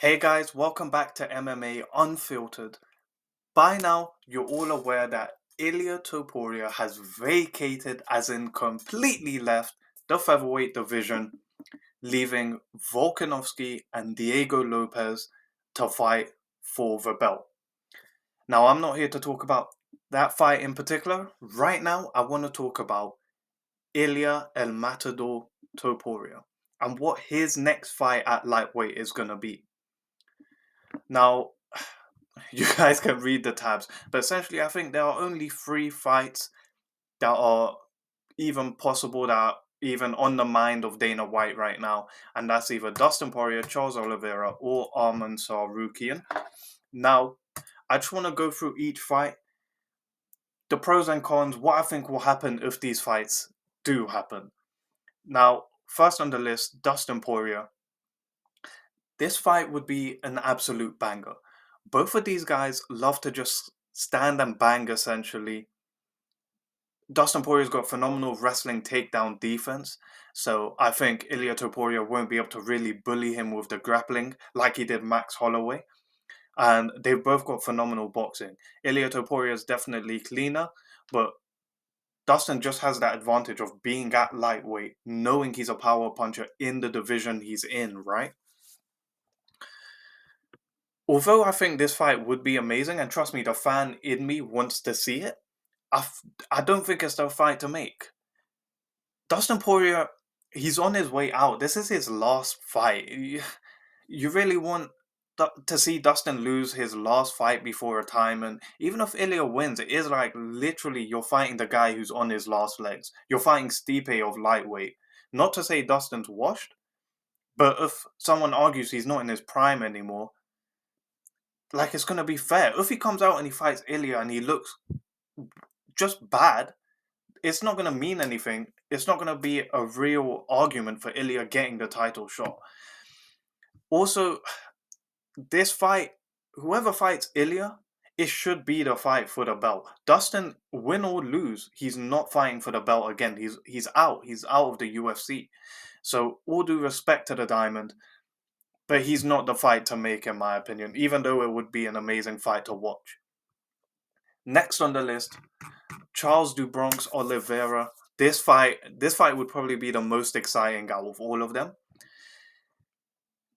Hey guys, welcome back to MMA Unfiltered. By now, you're all aware that Ilia Topuria has vacated, as in completely left, the featherweight division, leaving Volkanovski and Diego Lopez to fight for the belt. Now, I'm not here to talk about that fight in particular. Right now, I want to talk about Ilia El Matador Topuria and what his next fight at lightweight is going to be. Now, you guys can read the tabs, but essentially, I think there are only three fights that are even possible, that are even on the mind of Dana White right now, and that's either Dustin Poirier, Charles Oliveira, or Arman Sarukian. Now, I just want to go through each fight, the pros and cons, what I think will happen if these fights do happen. Now, first on the list, Dustin Poirier. This fight would be an absolute banger. Both of these guys love to just stand and bang, essentially. Dustin Poirier's got phenomenal wrestling takedown defense, so I think Ilia Topuria won't be able to really bully him with the grappling like he did Max Holloway. And they've both got phenomenal boxing. Ilia Topuria is definitely cleaner, but Dustin just has that advantage of being at lightweight, knowing he's a power puncher in the division he's in, right? Although I think this fight would be amazing, and trust me, the fan in me wants to see it, I don't think it's the fight to make. Dustin Poirier, he's on his way out. This is his last fight. You really want to see Dustin lose his last fight before retirement. Even if Ilia wins, it is like literally you're fighting the guy who's on his last legs. You're fighting Stipe of lightweight. Not to say Dustin's washed, but if someone argues he's not in his prime anymore, like it's gonna be fair. If he comes out and he fights Ilia and he looks just bad, it's not going to mean anything. It's not going to be a real argument for Ilia getting the title shot. Also, this fight, whoever fights Ilia, it should be the fight for the belt. Dustin, win or lose, he's not fighting for the belt again. He's out. He's out of the UFC. So all due respect to the Diamond, but he's not the fight to make, in my opinion. Even though it would be an amazing fight to watch. Next on the list, Charles do Bronx Oliveira. This fight would probably be the most exciting out of all of them.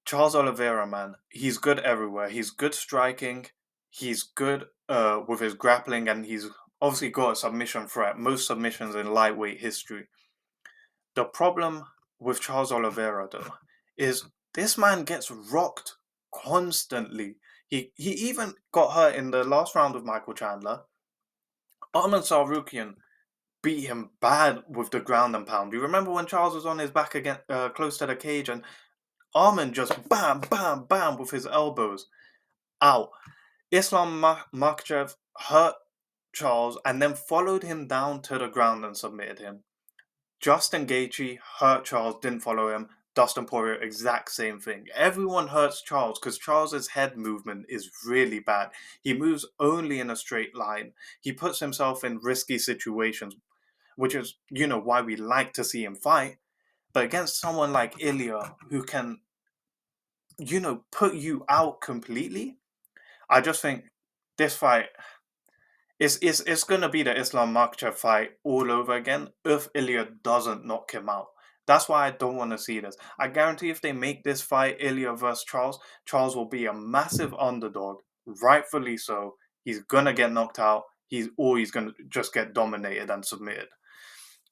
Charles Oliveira, man, he's good everywhere. He's good striking. He's good with his grappling, and he's obviously got a submission threat. Most submissions in lightweight history. The problem with Charles Oliveira, though, is this man gets rocked constantly. He even got hurt in the last round of Michael Chandler. Arman Sarukian beat him bad with the ground and pound. You remember when Charles was on his back again, close to the cage, and Arman just bam, bam, bam with his elbows out. Islam Makhachev hurt Charles and then followed him down to the ground and submitted him. Justin Gaethje hurt Charles, didn't follow him. Dustin Poirier, exact same thing. Everyone hurts Charles because Charles's head movement is really bad. He moves only in a straight line. He puts himself in risky situations, which is, why we like to see him fight. But against someone like Ilia, who can, put you out completely, I just think this fight is going to be the Islam Makhachev fight all over again if Ilia doesn't knock him out. That's why I don't want to see this. I guarantee if they make this fight Ilia versus Charles, Charles will be a massive underdog, rightfully so. He's going to get knocked out. He's going to just get dominated and submitted.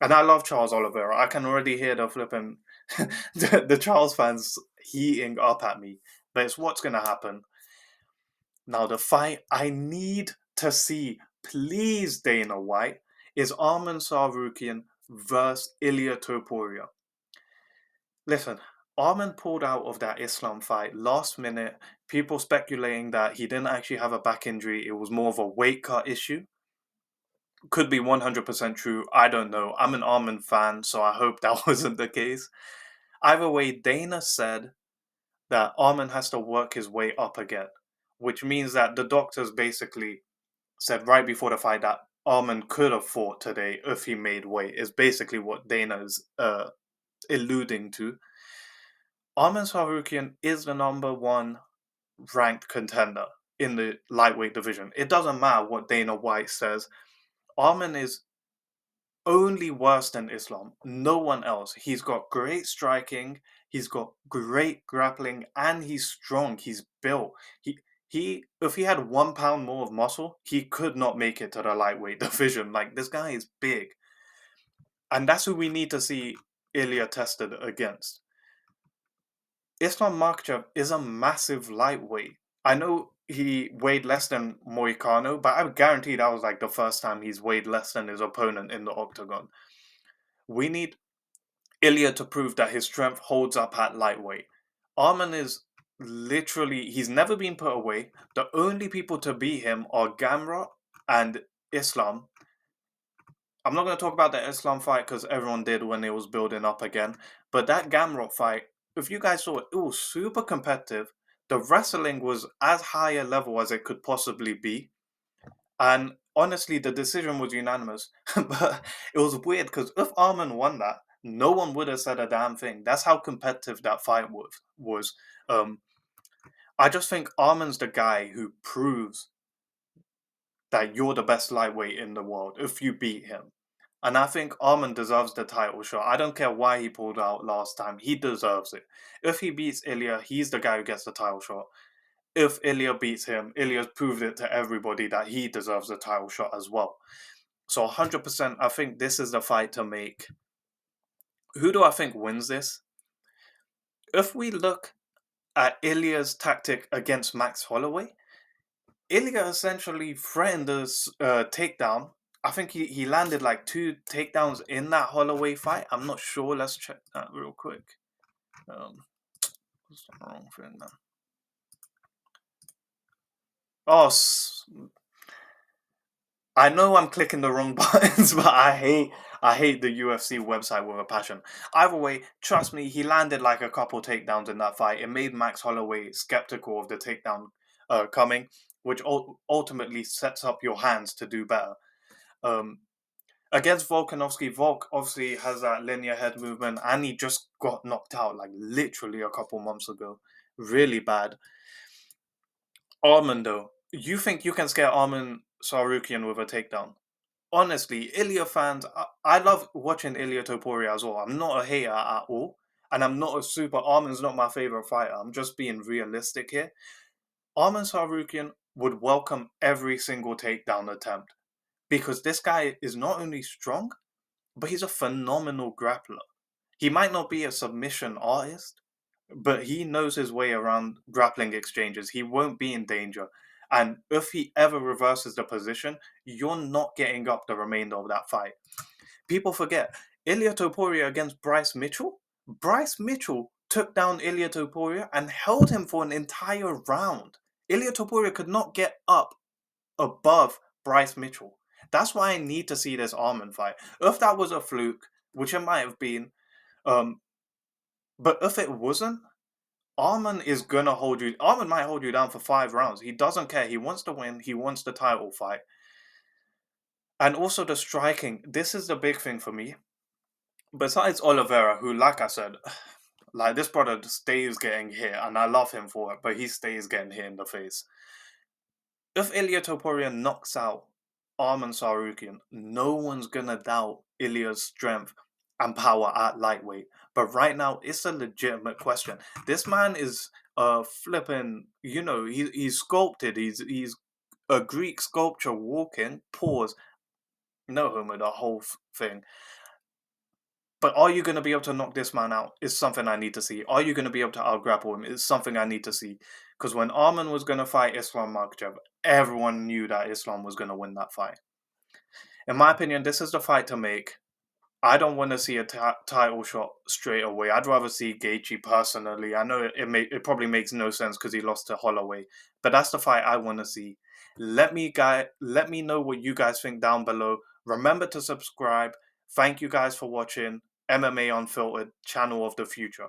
And I love Charles Oliveira. I can already hear the flipping the Charles fans heating up at me. But it's what's gonna happen. Now the fight I need to see, please Dana White, is Arman Sarukian versus Ilia Topuria. Listen, Arman pulled out of that Islam fight last minute. People speculating that he didn't actually have a back injury. It was more of a weight cut issue. Could be 100% true. I don't know. I'm an Armin fan, so I hope that wasn't the case. Either way, Dana said that Armin has to work his way up again, which means that the doctors basically said right before the fight that Armin could have fought today if he made weight, is basically what Dana is alluding to. Armin Sarukian is the number one ranked contender in the lightweight division. It doesn't matter what Dana White says. Arman is only worse than Islam. No one else. He's got great striking, he's got great grappling, and he's strong. He's built. He if he had 1 pound more of muscle, he could not make it to the lightweight division. Like this guy is big. And that's who we need to see Ilia tested against. Islam Makhachev is a massive lightweight. I know he weighed less than Moicano, but I would guarantee that was like the first time he's weighed less than his opponent in the octagon. We need Ilia to prove that his strength holds up at lightweight. Arman is literally, he's never been put away. The only people to beat him are Gamrot and Islam. I'm not going to talk about the Islam fight because everyone did when it was building up again. But that Gamrot fight, if you guys saw it, it was super competitive. The wrestling was as high a level as it could possibly be. And honestly, the decision was unanimous. But it was weird because if Arman won that, no one would have said a damn thing. That's how competitive that fight was. Um, I just think Arman's the guy who proves that you're the best lightweight in the world if you beat him. And I think Arman deserves the title shot. I don't care why he pulled out last time. He deserves it. If he beats Ilia, he's the guy who gets the title shot. If Ilia beats him, Ilia's proved it to everybody that he deserves the title shot as well. So 100%, I think this is the fight to make. Who do I think wins this? If we look at Ilia's tactic against Max Holloway, Ilia essentially threatened a takedown. I think he landed like 2 takedowns in that Holloway fight. I'm not sure. Let's check that real quick. What's the wrong thing now? Oh, I know I'm clicking the wrong buttons, but I hate the UFC website with a passion. Either way, trust me, he landed like a couple takedowns in that fight. It made Max Holloway skeptical of the takedown coming, which ultimately sets up your hands to do better. Um, Against Volkanovski, Volk obviously has that linear head movement, and he just got knocked out like literally a couple months ago. Really bad. Arman, though, you think you can scare Arman Sarukian with a takedown? Honestly, Ilia fans, I love watching Ilia Topuria as well. I'm not a hater at all, and I'm not a super. Arman's not my favorite fighter. I'm just being realistic here. Arman Sarukian would welcome every single takedown attempt because this guy is not only strong, but he's a phenomenal grappler. He might not be a submission artist, but he knows his way around grappling exchanges. He won't be in danger. And if he ever reverses the position, you're not getting up the remainder of that fight. People forget Ilia Topuria against Bryce Mitchell. Bryce Mitchell took down Ilia Topuria and held him for an entire round. Ilia Topuria could not get up above Bryce Mitchell. That's why I need to see this Arman fight. If that was a fluke, which it might have been, um, but if it wasn't, Arman is gonna hold you. Arman might hold you down for 5 rounds. He doesn't care. He wants to win. He wants the title fight. And also the striking. This is the big thing for me. Besides Oliveira, who, like I said, like this brother stays getting hit, and I love him for it, but he stays getting hit in the face. If Ilia Topuria knocks out Arman Sarukian, no one's gonna doubt Ilia's strength and power at lightweight. But right now, it's a legitimate question. This man is flipping, he's sculpted. He's a Greek sculpture walking. Pause. No homo, the whole thing. But are you going to be able to knock this man out? Is something I need to see. Are you going to be able to outgrapple him? Is something I need to see. Because when Arman was going to fight Islam Makhachev, everyone knew that Islam was going to win that fight. In my opinion, this is the fight to make. I don't want to see a title shot straight away. I'd rather see Gaethje personally. I know it probably makes no sense because he lost to Holloway, but that's the fight I want to see. Let me know what you guys think down below. Remember to subscribe. Thank you guys for watching MMA Unfiltered, channel of the future.